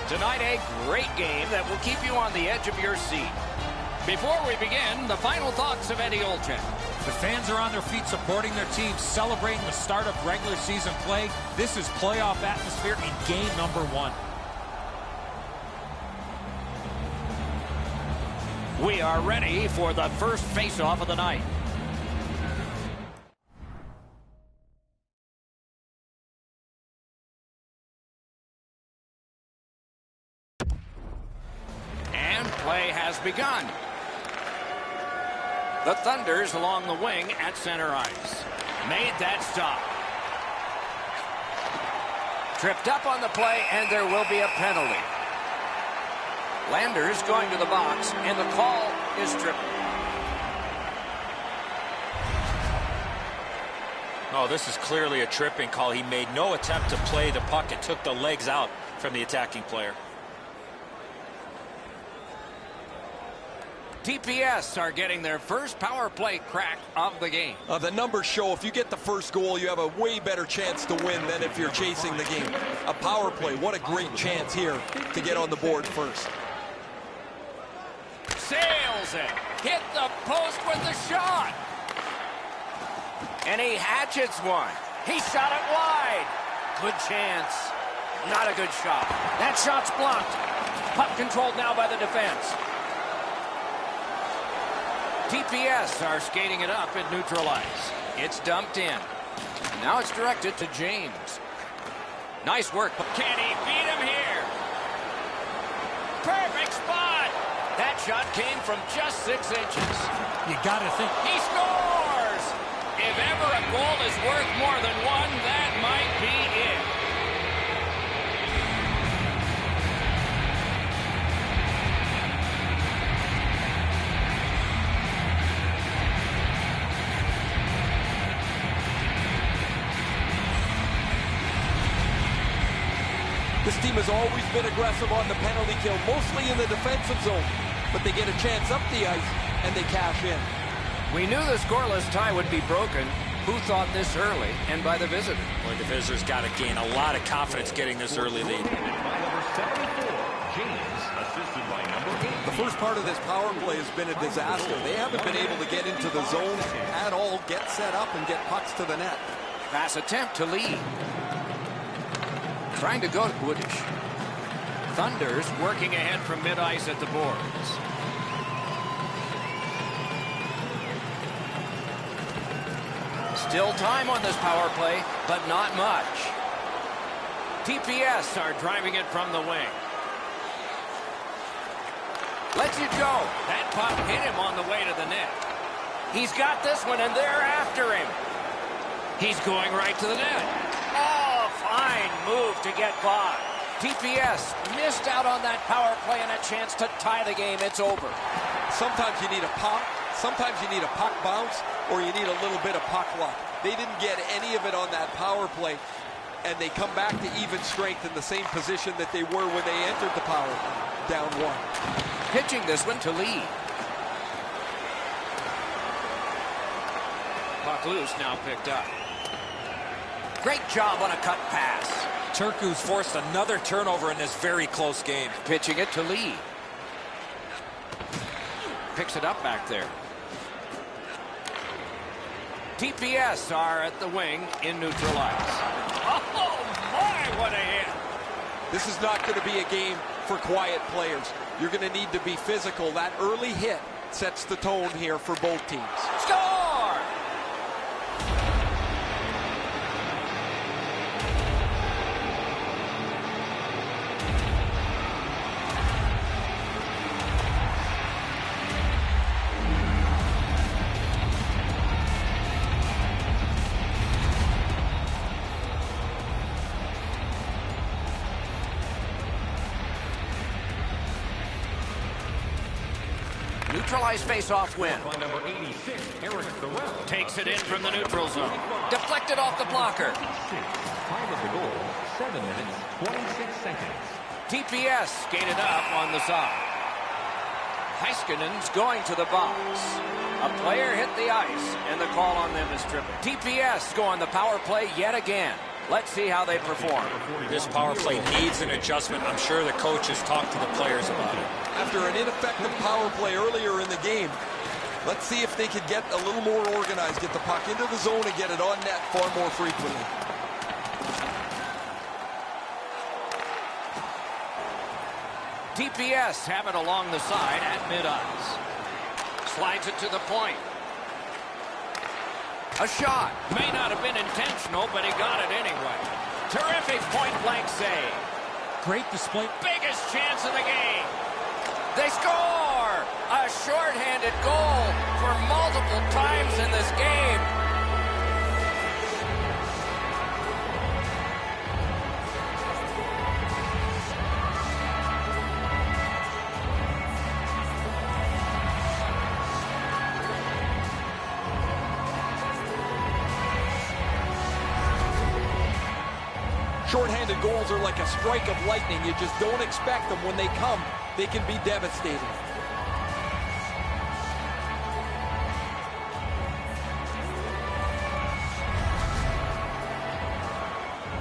Tonight, a great game that will keep you on the edge of your seat. Before we begin, the final thoughts of Eddie Olczyk. The fans are on their feet supporting their team, celebrating the start of regular season play. This is playoff atmosphere in game number 1. We are ready for the first face-off of the night. And play has begun. The Thunders along the wing at center ice. Made that stop. Tripped up on the play, and there will be a penalty. Landers going to the box, and the call is tripping. Oh, this is clearly a tripping call. He made no attempt to play the puck and took the legs out from the attacking player. TPS are getting their first power play crack of the game. The numbers show if you get the first goal, you have a way better chance to win than if you're chasing the game. A power play, what a great chance here to get on the board first. Sails it. Hit the post with the shot. And he hatchets one. He shot it wide. Good chance. Not a good shot. That shot's blocked. Puck controlled now by the defense. TPS are skating it up at neutral ice. It's dumped in. Now it's directed to James. Nice work. Can he beat him here? Perfect spot. That shot came from just 6 inches. You got to think. He scores! If ever a goal is worth more than one, that might be it. This team has always been aggressive on the penalty kill, mostly in the defensive zone. But they get a chance up the ice, and they cash in. We knew the scoreless tie would be broken. Who thought this early, and by the visitor? Boy, the visitors got to gain a lot of confidence getting this early lead. The first part of this power play has been a disaster. They haven't been able to get into the zone at all, get set up, and get pucks to the net. Pass attempt to lead. Trying to go to Woodish. Thunders working ahead from mid-ice at the boards. Still time on this power play, but not much. TPS are driving it from the wing. Lets it go. That puck hit him on the way to the net. He's got this one, and they're after him. He's going right to the net. Oh, fine move to get by. TPS missed out on that power play and a chance to tie the game. It's over. Sometimes you need a pop, sometimes you need a puck bounce, or you need a little bit of puck luck. They didn't get any of it on that power play, and they come back to even strength in the same position that they were when they entered the power, down 1. Pitching this one to lead. Puck loose, now picked up. Great job on a cut pass. Turku's forced another turnover in this very close game. Pitching it to lead. Picks it up back there. TPS are at the wing in neutral ice. Oh, my, what a hit. This is not going to be a game for quiet players. You're going to need to be physical. That early hit sets the tone here for both teams. Score! Neutralized face-off win. Number 86, Takes it in from the neutral zone. Deflected off the blocker. Time of the goal, 7 minutes, 26 seconds. TPS skated up on the side. Heiskanen's going to the box. A player hit the ice, and the call on them is tripping. TPS go on the power play yet again. Let's see how they perform. This power play needs an adjustment. I'm sure the coaches talked to the players about it. After an ineffective power play earlier in the game, let's see if they could get a little more organized, get the puck into the zone and get it on net far more frequently. TPS have it along the side at mid-ice. Slides it to the point. A shot. May not have been intentional, but he got it anyway. Terrific point-blank save. Great display. Biggest chance of the game. They score! A shorthanded goal for multiple times in this game. Shorthanded goals are like a strike of lightning. You just don't expect them. When they come, they can be devastating.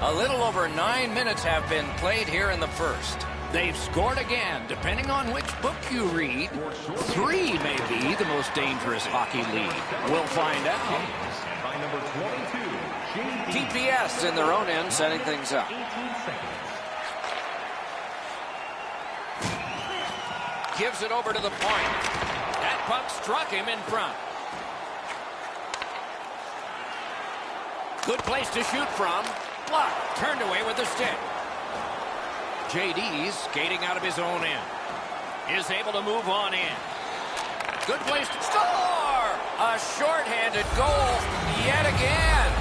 A little over 9 minutes have been played here in the first. They've scored again, depending on which book you read. 3 may be the most dangerous hockey league. We'll find out. By number 22, TPS in their own end setting things up. 18 seconds. Gives it over to the point. That puck struck him in front. Good place to shoot from. Block. Turned away with the stick. JD's skating out of his own end. Is able to move on in. Good place to score! A shorthanded goal yet again.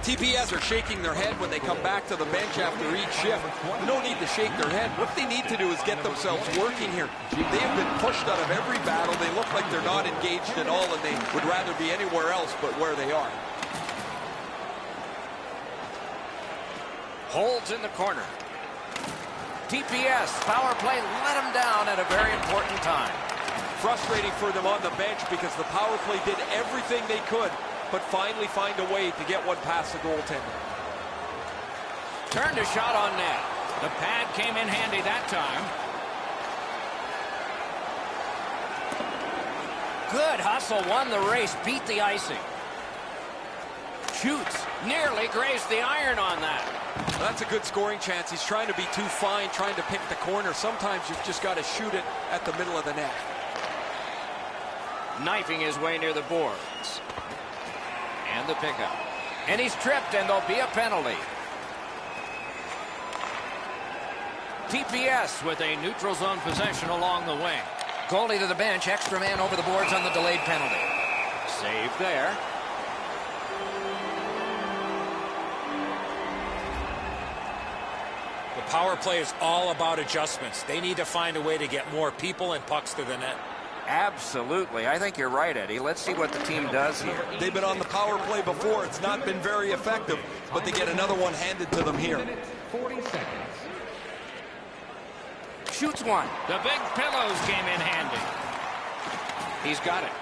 TPS are shaking their head when they come back to the bench after each shift. No need to shake their head. What they need to do is get themselves working here. They have been pushed out of every battle. They look like they're not engaged at all, and they would rather be anywhere else but where they are. Holds in the corner. TPS power play let them down at a very important time. Frustrating for them on the bench because the power play did everything they could, but finally find a way to get one past the goaltender. Turned a shot on net. The pad came in handy that time. Good hustle, won the race, beat the icing. Shoots, nearly grazed the iron on that. Well, that's a good scoring chance. He's trying to be too fine, trying to pick the corner. Sometimes you've just got to shoot it at the middle of the net. Knifing his way near the boards. And the pickup. And he's tripped, and there'll be a penalty. TPS with a neutral zone possession along the wing. Goalie to the bench, extra man over the boards on the delayed penalty. Save there. The power play is all about adjustments. They need to find a way to get more people and pucks to the net. Absolutely. I think you're right, Eddie. Let's see what the team does here. They've been on the power play before. It's not been very effective, but they get another one handed to them here. 40 seconds. Shoots one. The big pillows came in handy. He's got it.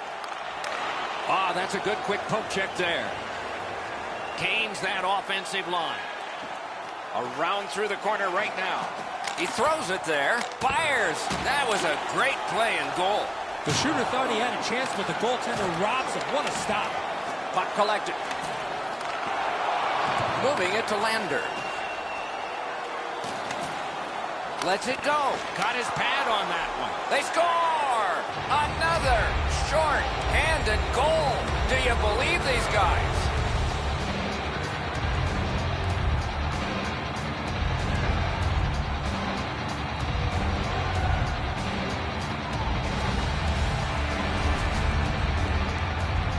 Ah, that's a good quick poke check there. Gains that offensive line. Around through the corner right now. He throws it there. Fires. That was a great play and goal. The shooter thought he had a chance, but the goaltender robs him. What a stop. Puck collected. Moving it to Lander. Lets it go. Got his pad on that one. They score! Another short-handed goal. Do you believe these guys?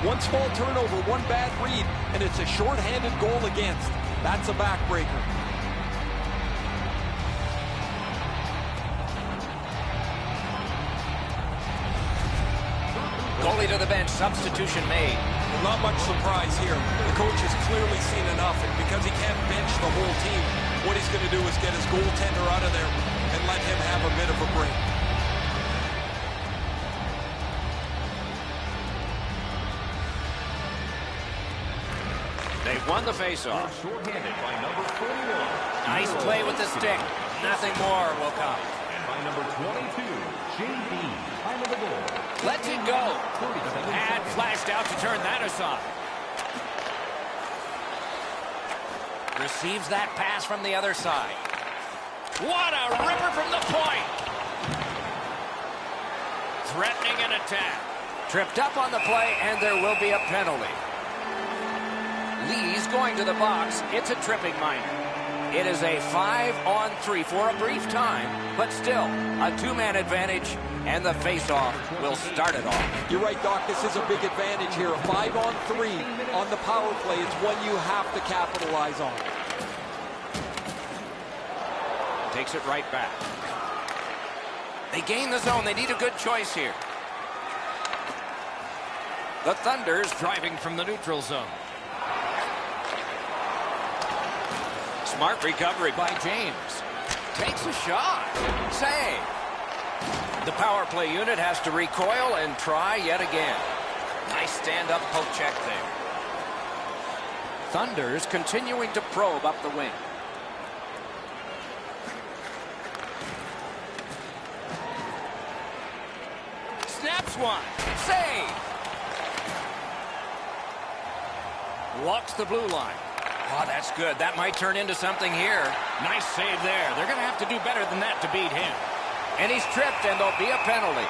One small turnover, one bad read, and it's a short-handed goal against. That's a backbreaker. substitution made. Well, not much surprise here. The coach has clearly seen enough, and because he can't bench the whole team, what he's going to do is get his goaltender out of there and let him have a bit of a break. They've won the faceoff. Shorthanded by number 41. Nice play with the stick. Nothing more will come. And by number 22, JB, time of the goal. Lets it go. And flashed out to turn that aside. Receives that pass from the other side. What a ripper from the point. Threatening an attack. Tripped up on the play, and there will be a penalty. Lee's going to the box. It's a tripping minor. It is a 5-on-3 for a brief time, but still a two-man advantage, and the face-off will start it off. You're right, Doc. This is a big advantage here. A 5-on-3 on the power play. It's one you have to capitalize on. Takes it right back. They gain the zone. They need a good choice here. The Thunder's driving from the neutral zone. Smart recovery by James. Takes a shot. Save. The power play unit has to recoil and try yet again. Nice stand-up poke check there. Thunder's continuing to probe up the wing. Snaps one. Save. Walks the blue line. Oh, that's good. That might turn into something here. Nice save there. They're going to have to do better than that to beat him. And he's tripped, and there'll be a penalty.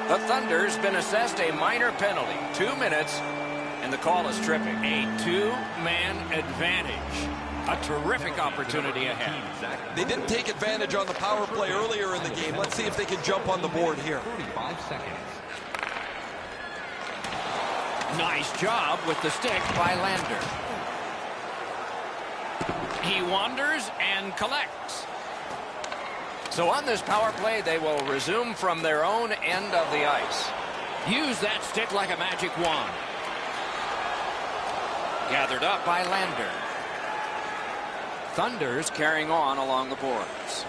The Thunder's been assessed a minor penalty. 2 minutes, and the call is tripping. A two-man advantage. A terrific opportunity ahead. They didn't take advantage on the power play earlier in the game. Let's see if they can jump on the board here. 35 seconds. Nice job with the stick by Lander. He wanders and collects. So on this power play, they will resume from their own end of the ice. Use that stick like a magic wand. Gathered up by Lander. Thunder's carrying on along the boards.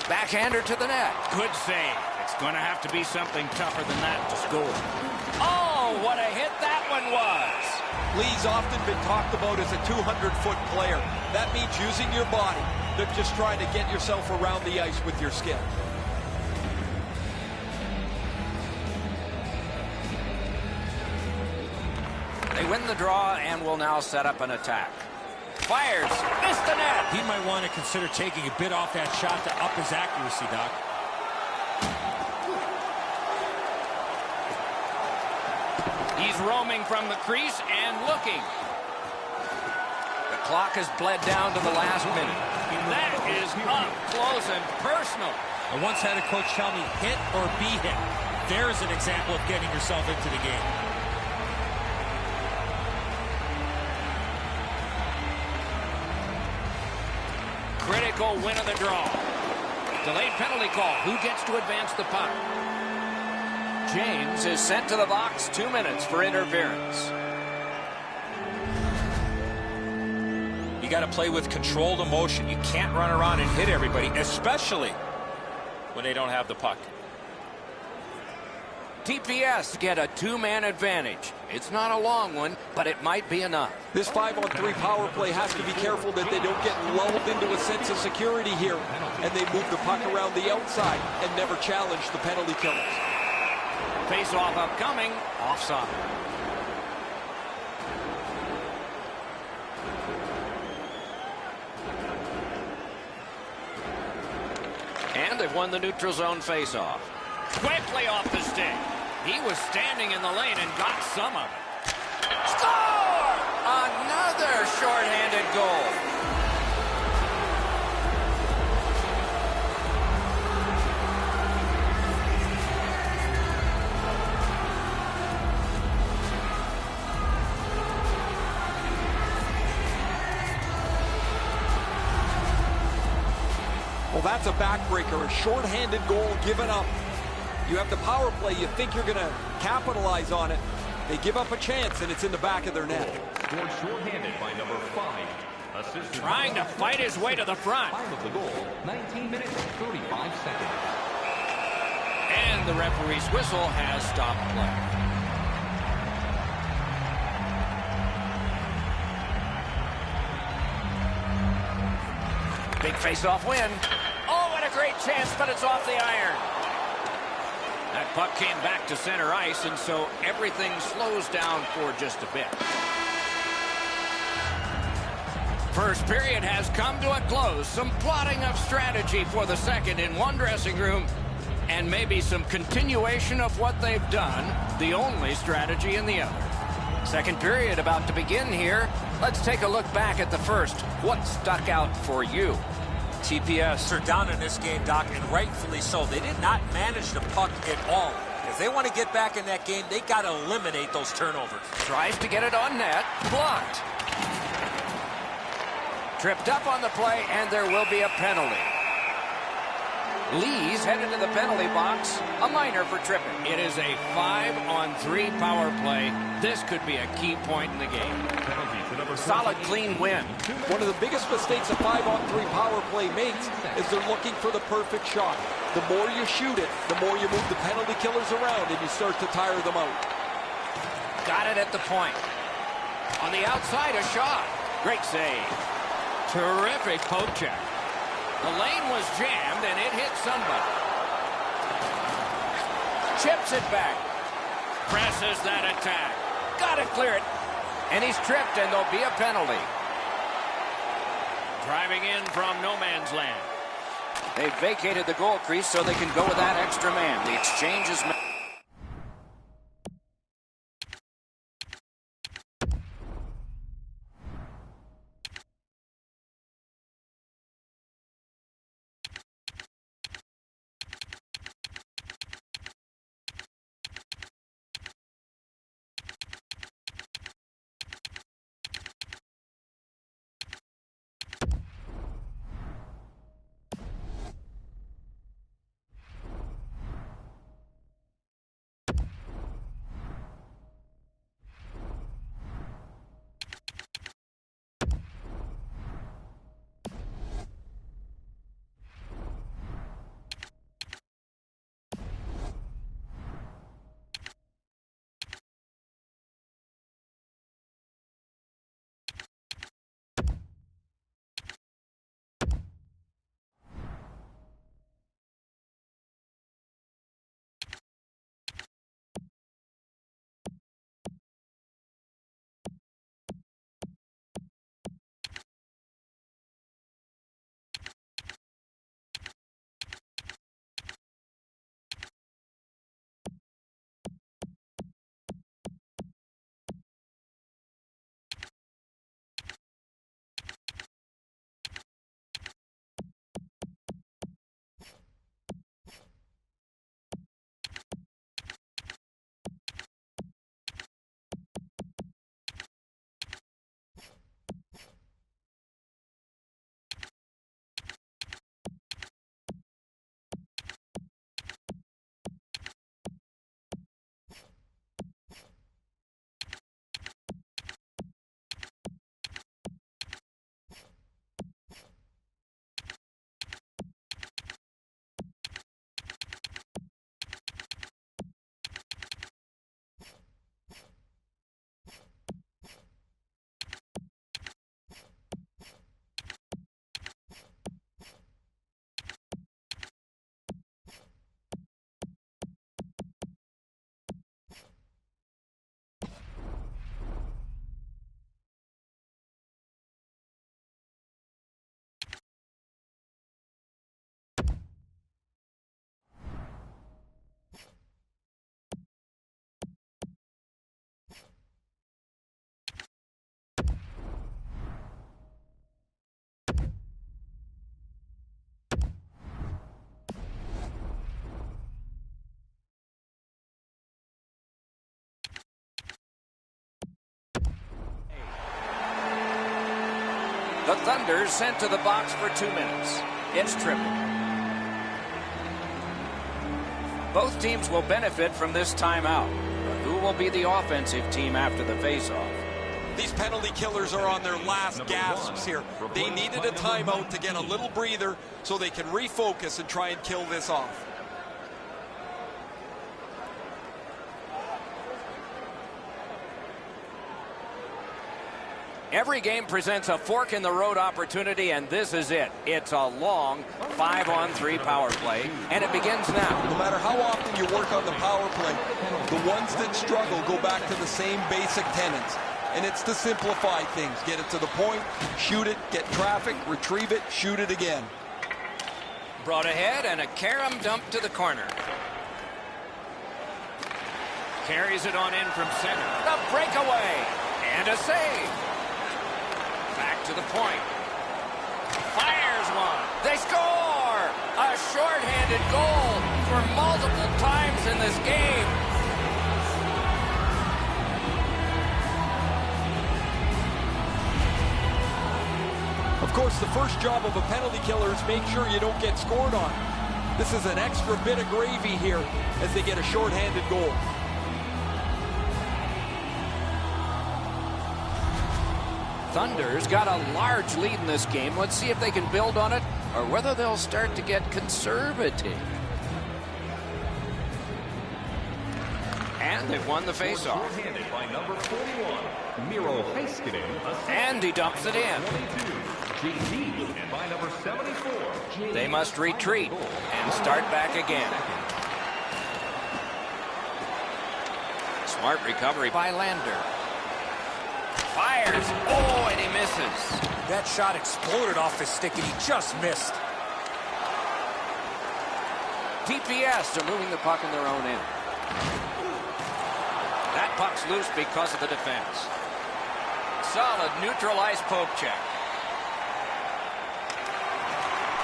Backhander to the net. Good save. It's going to have to be something tougher than that to score. Oh, what a hit that one was. Lee's often been talked about as a 200-foot player. That means using your body. They're just trying to get yourself around the ice with your skill. They win the draw and will now set up an attack. Fires. Missed the net. He might want to consider taking a bit off that shot to up his accuracy, Doc. He's roaming from the crease and looking. The clock has bled down to the last minute. That is up close and personal. I once had a coach tell me, hit or be hit. There's an example of getting yourself into the game. Critical win of the draw. Delayed penalty call. Who gets to advance the puck? James is sent to the box. 2 minutes for interference. You got to play with controlled emotion. You can't run around and hit everybody, especially when they don't have the puck. TPS get a two-man advantage. It's not a long one, but it might be enough. This 5-on-3 power play has to be careful that they don't get lulled into a sense of security here, and they move the puck around the outside and never challenge the penalty killers. Face-off upcoming. Offside. And they've won the neutral zone face-off. Quickly off the stick. He was standing in the lane and got some of it. Score! Another shorthanded goal. Well, that's a backbreaker, a shorthanded goal given up. You have the power play, you think you're going to capitalize on it. They give up a chance, and it's in the back of their net. Scored shorthanded by number 5. Assisted Trying to fight his way to the front. time of the goal, 19 minutes, 35 seconds. And the referee's whistle has stopped play. Big face-off win. Oh, what a great chance, but it's off the iron. That puck came back to center ice, and so everything slows down for just a bit. First period has come to a close. Some plotting of strategy for the second in one dressing room, and maybe some continuation of what they've done, the only strategy in the other. Second period about to begin here. Let's take a look back at the first. What stuck out for you? TPS Are down in this game, Doc, and rightfully so. They did not manage the puck at all. If they want to get back in that game, they got to eliminate those turnovers. tries to get it on net. Blocked. Tripped up on the play, and there will be a penalty. Lee's headed to the penalty box. A minor for tripping. It is a 5-on-3 power play. This could be a key point in the game. Penalty to number Solid, 28. clean win. One of the biggest mistakes a 5-on-3 power play makes is they're looking for the perfect shot. The more you shoot it, the more you move the penalty killers around, and you start to tire them out. Got it at the point. On the outside, a shot. Great save. Terrific poke check. The lane was jammed, and it hit somebody. Chips it back. Presses that attack. Got to clear it. And he's tripped, and there'll be a penalty. Driving in from no man's land. They've vacated the goal crease so they can go with that extra man. The exchange is made. The Thunder sent to the box for 2 minutes. It's triple. Both teams will benefit from this timeout. will be the offensive team after the faceoff. These penalty killers are on their last gasps here. They needed a timeout to get a little breather so they can refocus and try and kill this off. Every game presents a fork-in-the-road opportunity, and this is it. It's a long 5-on-3 power play, and it begins now. No matter how often you work on the power play, the ones that struggle go back to the same basic tenets. And it's to simplify things. Get it to the point, shoot it, get traffic, retrieve it, shoot it again. Brought ahead, and a carom dump to the corner. Carries it on in from center. The breakaway, and a save. Back to the point. Fires one. They score! A shorthanded goal for multiple times in this game. Of course, the first job of a penalty killer is make sure you don't get scored on. This is an extra bit of gravy here as they get a shorthanded goal. Thunder's got a large lead in this game. Let's see if they can build on it or whether they'll start to get conservative. And they've won the faceoff. By number 41, Miro Heiskanen. And he dumps it in. And by number 74, They must retreat and start back again. Smart recovery by Lander. Fires. Oh, and he misses. That shot exploded off his stick, and he just missed. TPS are moving the puck in their own end. That puck's loose because of the defense. Solid neutralized poke check.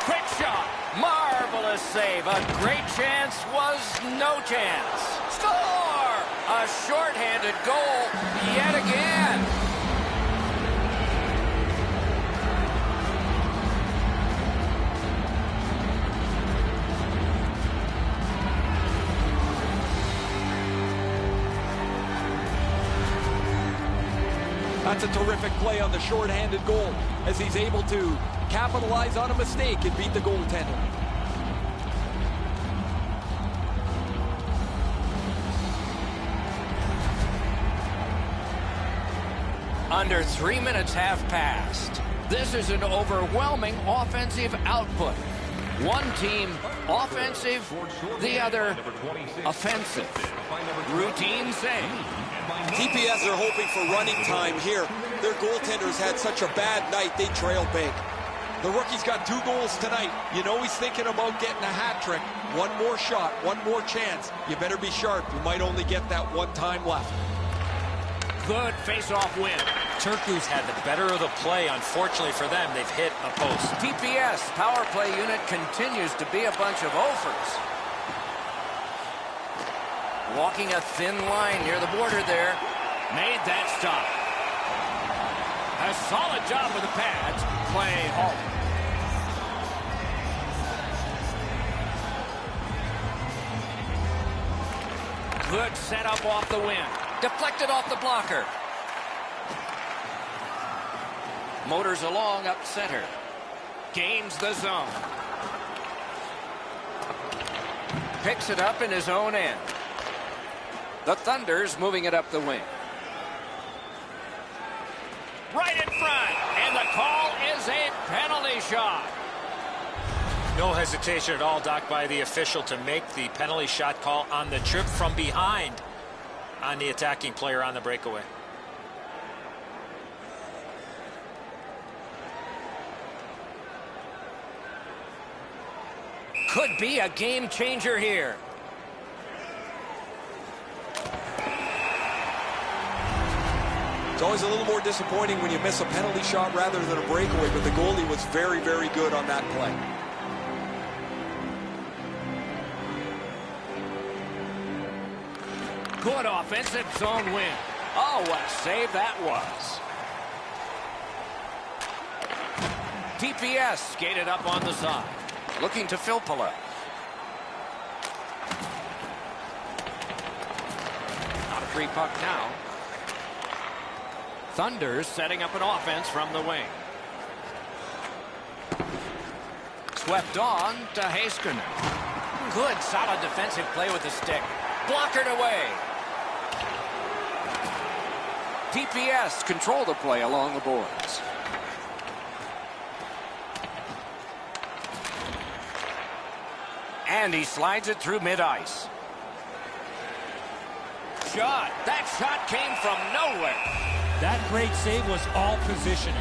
Quick shot. Marvelous save. A great chance was no chance. Score! A shorthanded goal yet again. That's a terrific play on the shorthanded goal as he's able to capitalize on a mistake and beat the goaltender. Under 3 minutes have passed. This is an overwhelming offensive output. One team offensive, the other offensive. Routine save. TPS are hoping for running time here. Their goaltenders had such a bad night, they trail big. The rookie's got 2 goals tonight. You know he's thinking about getting a hat trick. One more shot, one more chance. You better be sharp. You might only get that one time left. Good face-off win. Turku's had the better of the play. Unfortunately for them, they've hit a post. TPS power play unit continues to be a bunch of offers. Walking a thin line near the border there. Made that stop. A solid job with the pads. Play halt. Good setup off the wing. Deflected off the blocker. Motors along up center. Gains the zone. Picks it up in his own end. The Thunder's moving it up the wing. Right in front. And the call is a penalty shot. No hesitation at all, Doc, by the official to make the penalty shot call on the trip from behind on the attacking player on the breakaway. Could be a game changer here. It's always a little more disappointing when you miss a penalty shot rather than a breakaway, but the goalie was very, very good on that play. Good offensive zone win. Oh, what a save that was. TPS skated up on the side. Looking to free puck now. Thunder's setting up an offense from the wing. Swept on to Joskun. Good, solid defensive play with the stick. Blockered away. TPS control the play along the boards. And he slides it through mid-ice. Shot. That shot came from nowhere. That great save was all positioning.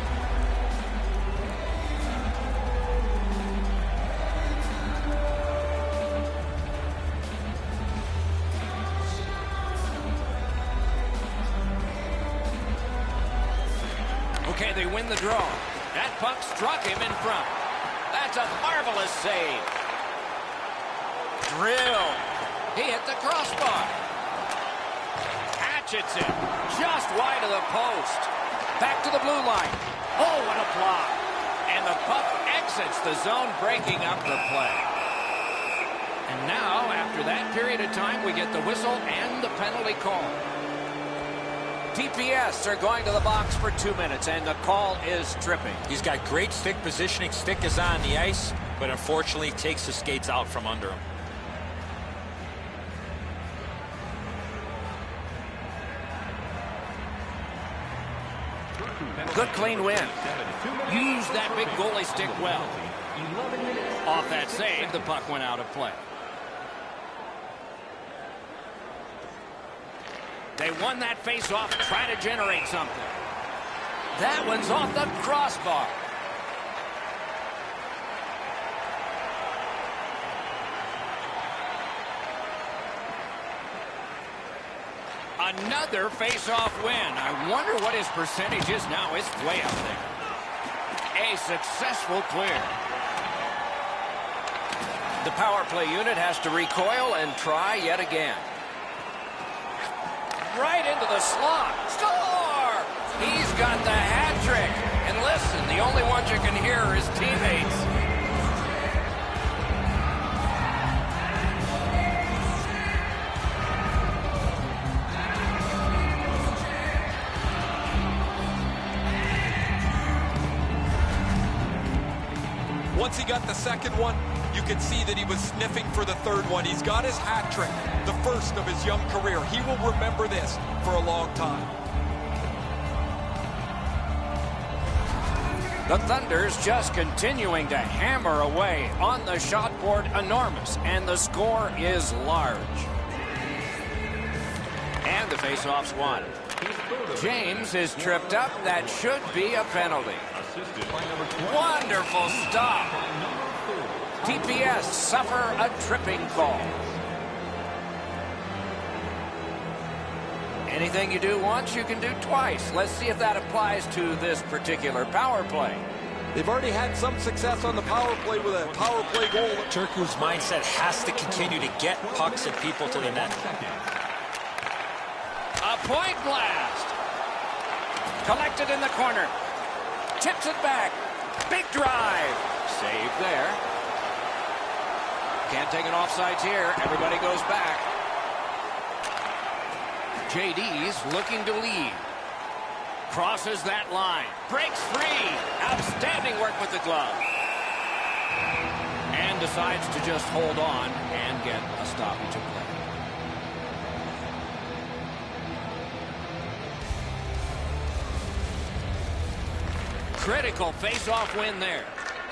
Okay, they win the draw. That puck struck him in front. That's a marvelous save. Drill. He hit the crossbar. Hatchets it. Just wide of the post. Back to the blue line. Oh, what a block. And the puck exits the zone, breaking up the play. And now, after that period of time, we get the whistle and the penalty call. TPS are going to the box for 2 minutes, and the call is tripping. He's got great stick positioning. Stick is on the ice, but unfortunately takes the skates out from under him. Good clean win. Use that big goalie stick well. Off that save, the puck went out of play. They won that face-off, trying to generate something. That one's off the crossbar. Another face-off win. I wonder what his percentage is now. It's way up there. A successful clear. The power play unit has to recoil and try yet again. Right into the slot. Score! He's got the hat trick. And listen, the only ones you can hear are his teammates. Once he got the second one, you could see that he was sniffing for the third one. He's got his hat trick, the first of his young career. He will remember this for a long time. The Thunder's just continuing to hammer away on the shot board, enormous, and the score is large. And the faceoff's won. James is tripped up. That should be a penalty. Wonderful stop. TPS suffer a tripping call. Anything you do once, you can do twice. Let's see if that applies to this particular power play. They've already had some success on the power play with a power play goal. Turku's mindset has to continue to get pucks and people to the net. A point blast. Collected in the corner. Tips it back. Big drive. Save there. Can't take an offsides here. Everybody goes back. JD's looking to lead. Crosses that line. Breaks free. Outstanding work with the glove. And decides to just hold on and get a stoppage of play. Critical face-off win there.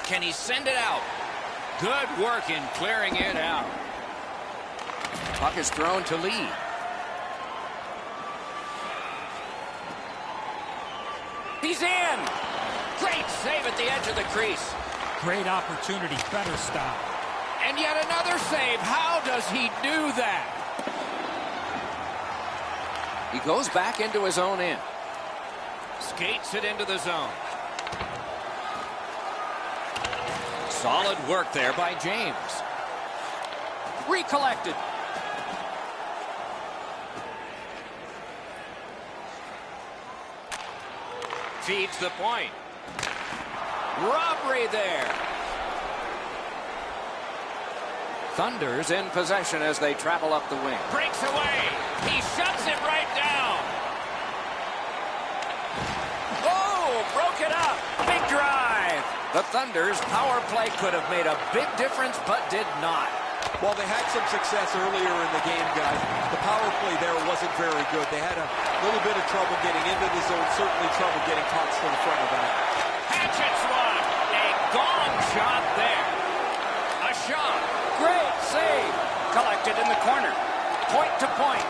Can he send it out? Good work in clearing it out. Puck is thrown to lead. He's in! Great save at the edge of the crease. Great opportunity, better stop. And yet another save. How does he do that? He goes back into his own end. Skates it into the zone. Solid work there by James. Recollected. Feeds the point. Robbery there. Thunder's in possession as they travel up the wing. Breaks away. He shuts it right down. The Thunder's power play could have made a big difference, but did not. Well, they had some success earlier in the game, guys. The power play there wasn't very good. They had a little bit of trouble getting into the zone, certainly trouble getting pucks to the front of that. Hatchets one. A gong shot there. A shot. Great save. Collected in the corner. Point to point.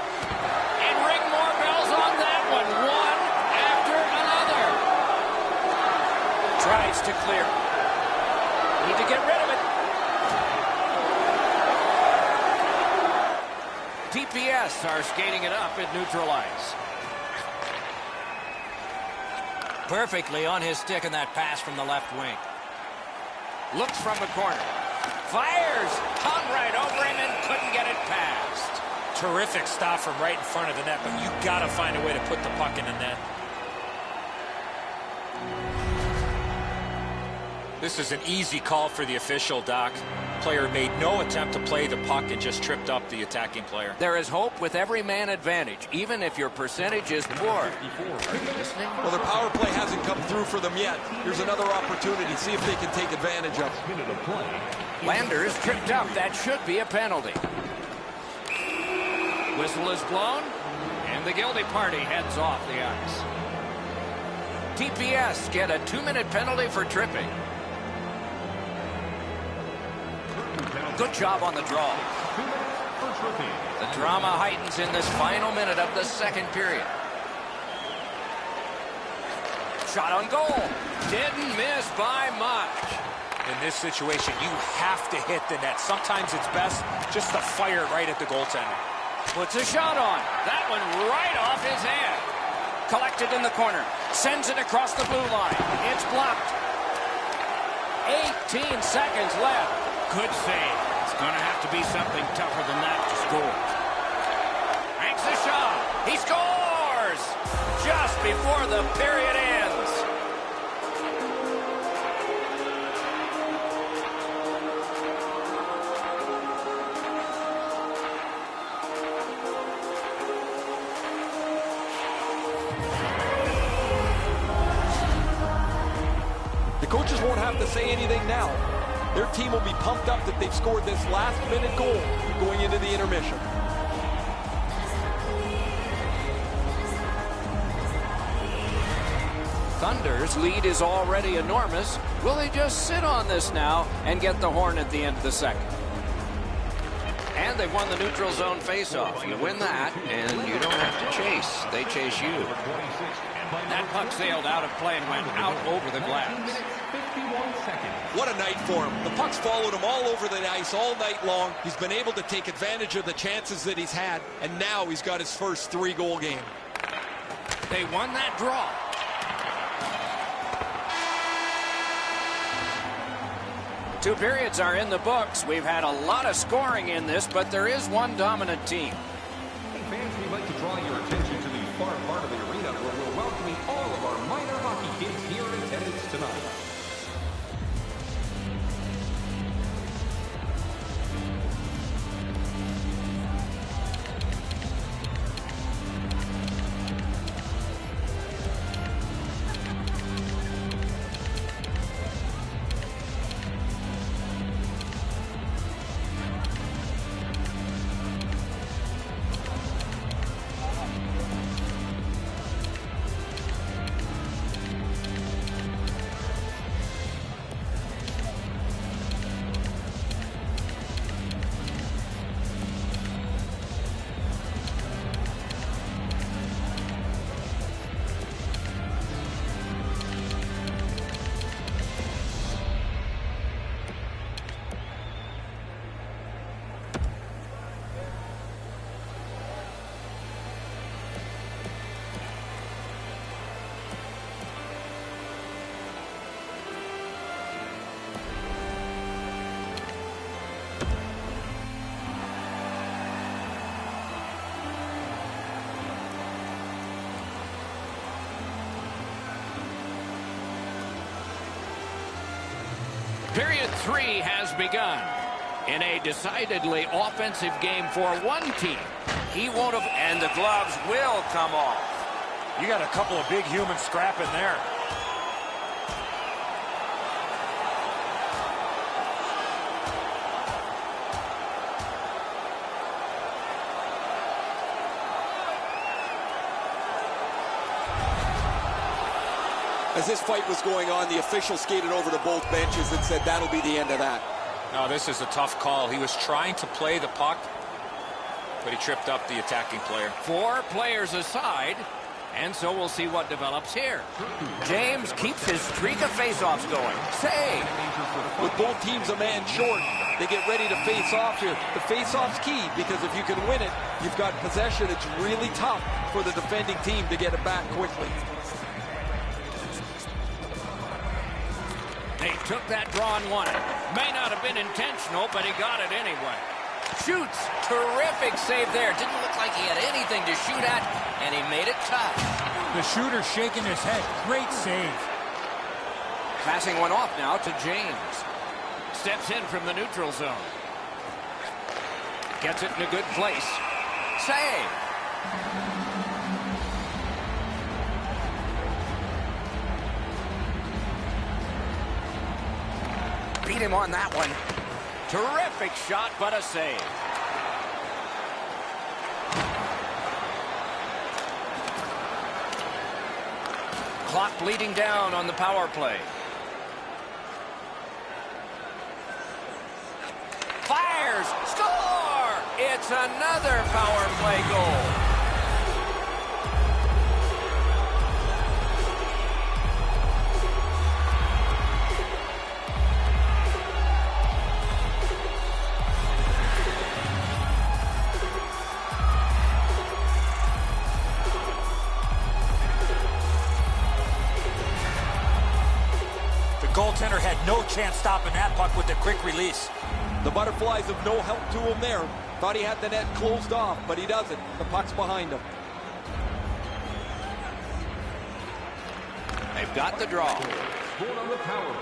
And ring more bells on that one. One after another. Tries to clear. Need to get rid of it. TPS are skating it up at neutral ice. Perfectly on his stick in that pass from the left wing. Looks from the corner. Fires. Hung right over him and couldn't get it past. Terrific stop from right in front of the net, but you got to find a way to put the puck in the net. This is an easy call for the official, Doc. Player made no attempt to play the puck and just tripped up the attacking player. There is hope with every man advantage, even if your percentage is poor. Are you listening? Well, their power play hasn't come through for them yet. Here's another opportunity. See if they can take advantage of it. Landers tripped up. That should be a penalty. Whistle is blown, and the guilty party heads off the ice. TPS get a 2-minute penalty for tripping. Good job on the draw. The drama heightens in this final minute of the second period. Shot on goal. Didn't miss by much. In this situation, you have to hit the net. Sometimes it's best just to fire it right at the goaltender. Puts a shot on. That one right off his head. Collected in the corner. Sends it across the blue line. It's blocked. 18 seconds left. Good save. It's going to have to be something tougher than that to score. Hanks a shot. He scores! Just before the period ends. The coaches won't have to say anything now. Their team will be pumped up that they've scored this last-minute goal going into the intermission. Thunder's lead is already enormous. Will they just sit on this now and get the horn at the end of the second? And they've won the neutral zone faceoff. You win that, and you don't have to chase. They chase you. That puck sailed out of play and went out over the glass. What a night for him. The puck's followed him all over the ice all night long. He's been able to take advantage of the chances that he's had, and now he's got his first 3-goal game. They won that draw. Two periods are in the books. We've had a lot of scoring in this, but there is one dominant team. Hey fans, we'd like to draw your attention to the far part of the arena where we're welcoming all of our minor hockey kids here in attendance tonight. Period 3 has begun. In a decidedly offensive game for one team. He won't have, and the gloves will come off. You got a couple of big humans scrapping there. As this fight was going on, the official skated over to both benches and said that'll be the end of that. No, this is a tough call. He was trying to play the puck, but he tripped up the attacking player. 4 players aside, and so we'll see what develops here. James keeps his streak of face-offs going. Save! With both teams a man short, they get ready to face off here. The face-off's key, because if you can win it, you've got possession. It's really tough for the defending team to get it back quickly. They took that draw and won it. May not have been intentional, but he got it anyway. Shoots. Terrific save there. Didn't look like he had anything to shoot at, and he made it tough. The shooter shaking his head. Great save. Passing one off now to James. Steps in from the neutral zone. Gets it in a good place. Save. Beat him on that one. Terrific shot, but a save. Clock bleeding down on the power play. Fires! Score! It's another power play goal. Goaltender had no chance stopping that puck with the quick release. The Butterflies of no help to him there. Thought he had the net closed off, but he doesn't. The puck's behind him. They've got the draw.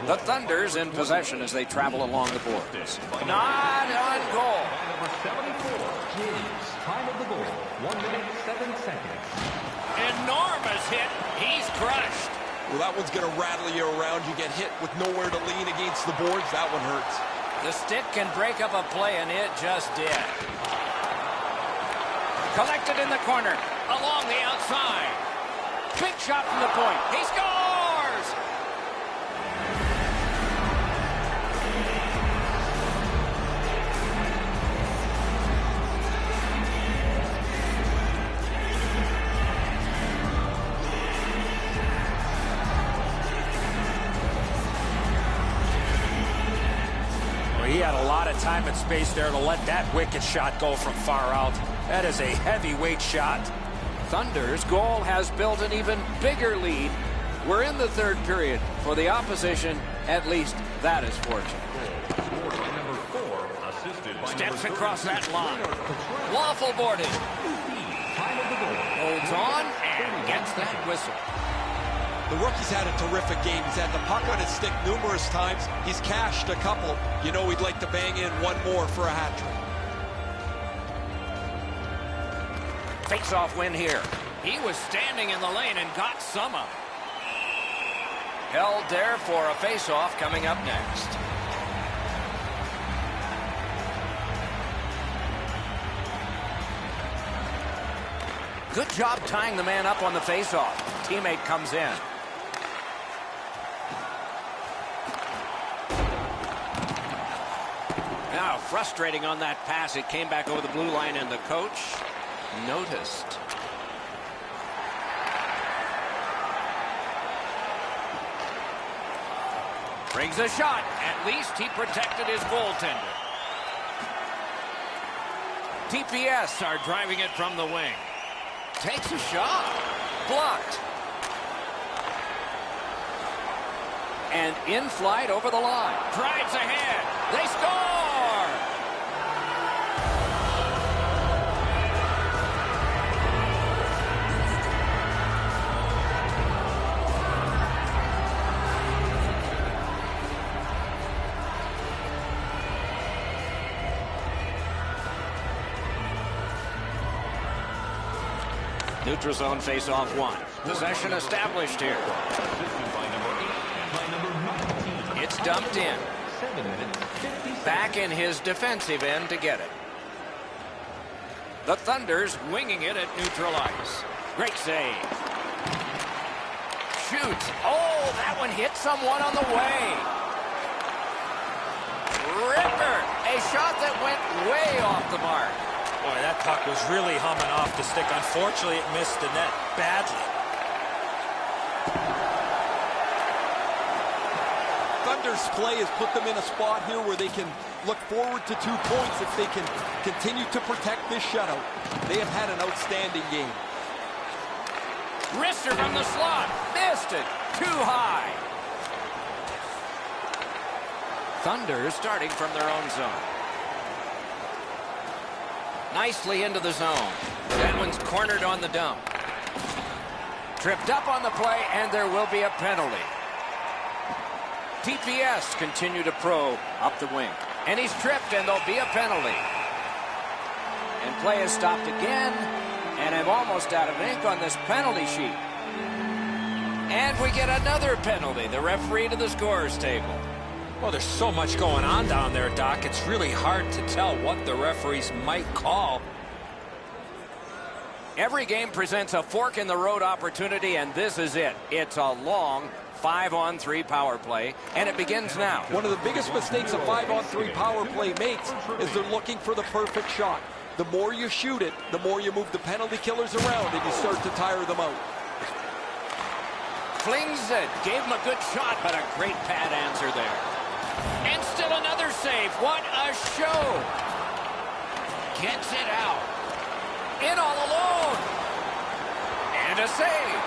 The Thunder's in possession as they travel along the boards. Not on goal. Number 74, James. Time of the goal, 1 minute, 7 seconds. Enormous hit. He's crushed. Well, that one's going to rattle you around. You get hit with nowhere to lean against the boards. That one hurts. The stick can break up a play, and it just did. Collected in the corner, along the outside. Big shot from the point. He scores! He had a lot of time and space there to let that wicked shot go from far out. That is a heavyweight shot. Thunder's goal has built an even bigger lead. We're in the third period. For the opposition, at least that is fortunate. Steps across that line. Waffle boarded. Holds on and gets that whistle. The rookie's had a terrific game. He's had the puck on his stick numerous times. He's cashed a couple. You know he'd like to bang in one more for a hat trick. Face-off win here. He was standing in the lane and got some of it. Held there for a face-off coming up next. Good job tying the man up on the face-off. Teammate comes in. Now frustrating on that pass. It came back over the blue line and the coach noticed. Brings a shot. At least he protected his goaltender. TPS are driving it from the wing. Takes a shot. Blocked. And in flight over the line. Drives ahead. They score! Neutral zone face-off one. Possession established here. It's dumped in. Back in his defensive end to get it. The Thunder's winging it at neutral ice. Great save. shoots. Oh, that one hit someone on the way. Ripper. A shot that went way off the mark. Boy, that puck was really humming off the stick. Unfortunately, it missed the net badly. Thunder's play has put them in a spot here where they can look forward to 2 points if they can continue to protect this shutout. They have had an outstanding game. Wrister from the slot. Missed it. Too high. Thunder starting from their own zone. Nicely into the zone. That one's cornered on the dump. Tripped up on the play, and there will be a penalty. TPS continue to probe up the wing. And he's tripped, and there'll be a penalty. And play is stopped again. And I'm almost out of ink on this penalty sheet. And we get another penalty. The referee to the scorer's table. Well, there's so much going on down there, Doc. It's really hard to tell what the referees might call. Every game presents a fork-in-the-road opportunity, and this is it. It's a long 5-on-3 power play, and it begins now. One of the biggest mistakes a 5-on-3 power play makes is they're looking for the perfect shot. The more you shoot it, the more you move the penalty killers around, and you start to tire them out. Flings it. Gave him a good shot, but a great pad answer there. And still another save. What a show. Gets it out. In all alone. And a save.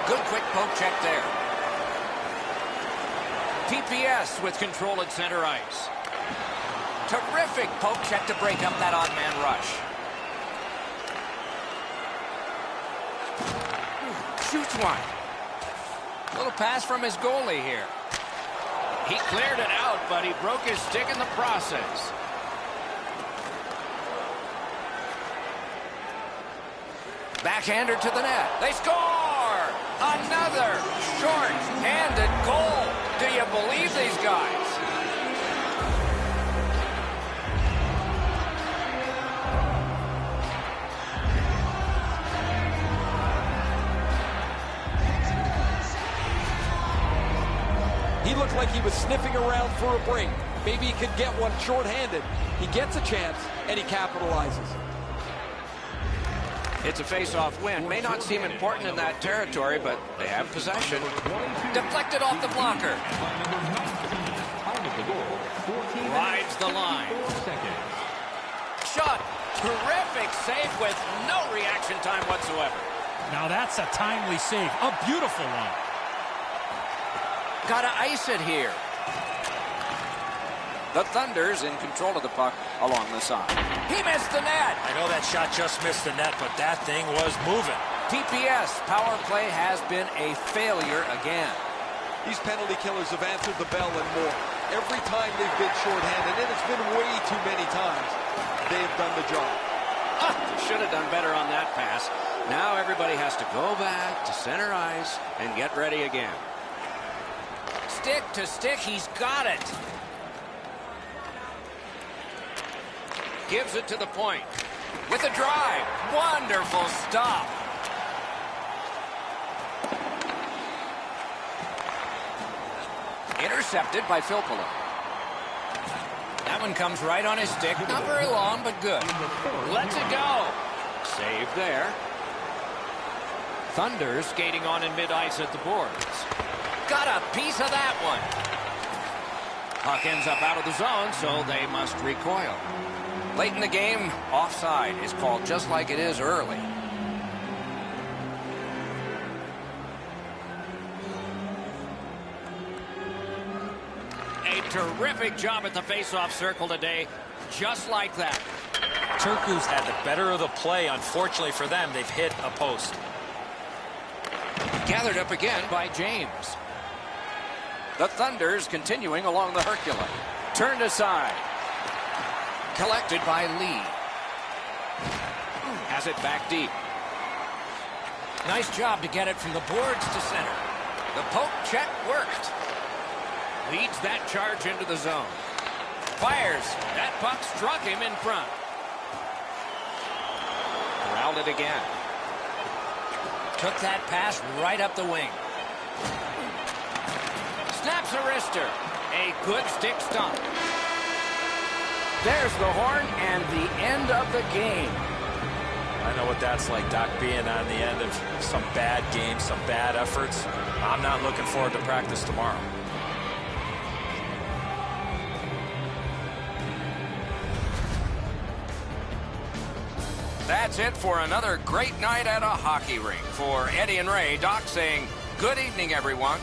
Good quick poke check there. TPS with control at center ice. Terrific poke check to break up that odd man rush. Shoots one. Little pass from his goalie here. He cleared it out, but he broke his stick in the process. Backhander to the net. They score! Another short-handed goal. Do you believe these guys? He looked like he was sniffing around for a break. Maybe he could get one short-handed. He gets a chance, and he capitalizes. It's a face-off win. May not seem important in that territory, but they have possession. Deflected off the blocker. Rides the line. Shot. Terrific save with no reaction time whatsoever. Now that's a timely save. A beautiful one. Gotta ice it here. The Thunder's in control of the puck along the side. He missed the net. I know that shot just missed the net, but that thing was moving. TPS power play has been a failure again. These penalty killers have answered the bell and more. Every time they've been short-handed, and it's been way too many times, they have done the job. Should have done better on that pass. Now everybody has to go back to center ice and get ready again. Stick to stick, he's got it. Gives it to the point. With a drive. Wonderful stop. Intercepted by Filppula. That one comes right on his stick. Not very long, but good. Lets it go. Save there. Thunder skating on in mid-ice at the boards. Got a piece of that one. Puck ends up out of the zone, so they must recoil. Late in the game, offside is called just like it is early. A terrific job at the face-off circle today, just like that. Turku's had the better of the play. Unfortunately for them, they've hit a post. Gathered up again by James. The Thunder's continuing along the Hercules. Turned aside. Collected by Lee. Has it back deep. Nice job to get it from the boards to center. The poke check worked. Leads that charge into the zone. Fires. That puck struck him in front. Corralled it again. Took that pass right up the wing. Snaps a wrister. A good stick stump. There's the horn and the end of the game. I know what that's like, Doc, being on the end of some bad games, some bad efforts. I'm not looking forward to practice tomorrow. That's it for another great night at a hockey rink. For Eddie and Ray, Doc saying good evening, everyone.